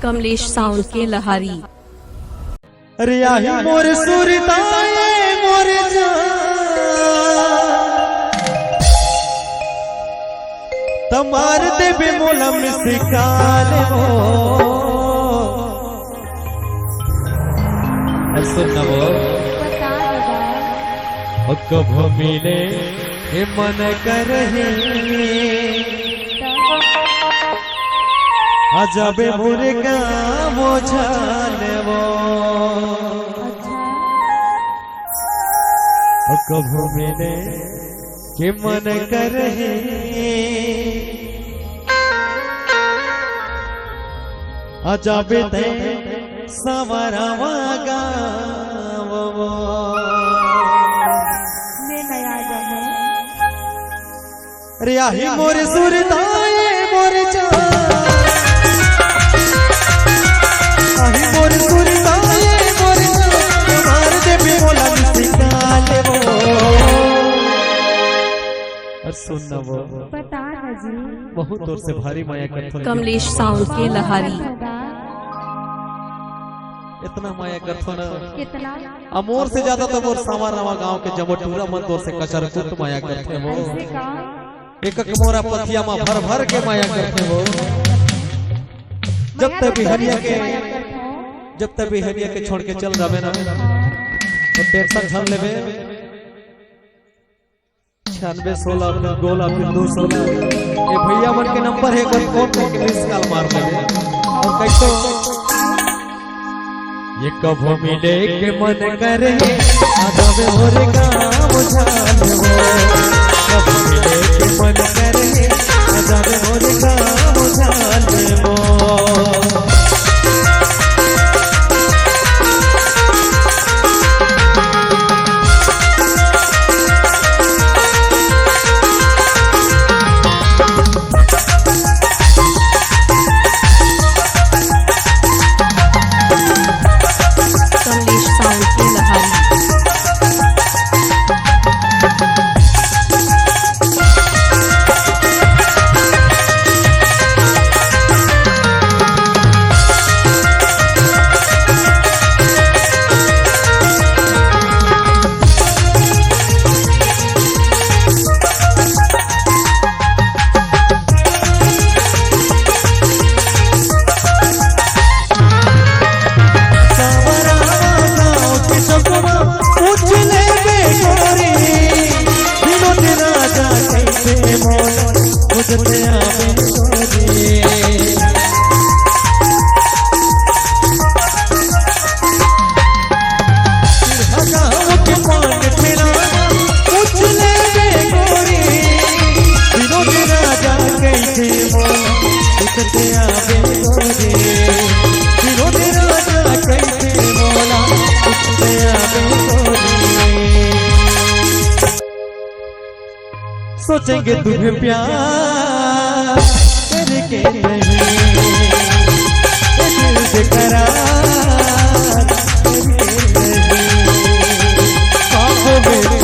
Kamlesh sound के लहारी। अरे आही मोर सुरताए मोर तमार देवे मोलम सिकाल हो सुनबो कभो मिले हे मन करहे अजबे मुर्गा मोझालवो कभो मिले के मन करहे अजबे ते सवरवा गावो रे आही मोर सुरताए मोर आही मोर सुरताए मोर मार दे बोला निकाले वो सुनना वो पता है जी बहुत दूर से भारी माया करथन कमलेश साउंड के लहारी। इतना माया करथन कितना अमोर से ज्यादा तो मोर सामारावा गांव के जमटूरा मन दूर से कचर कुट माया करथे वो एक एक मोरा पथिया में भर भर के माया करथे वो जब तक बिहरिया के छोड़ के चल जावे ना तो टेंशन झल लेवे 96 16 फिर गोला फिर 216 ये भैया मन के नंबर है कोई फोन करके मिस कॉल मार लेवे और कैसो ये कभो मिले के मन करे आदमे होरे गाँव झालवो कभो मिले के मन करे आदमे होरे गाँव झालवो कमलेश साउंड के लहारी। सोचेंगे तुम्हें प्यार करके नहीं दिल से करार करके नहीं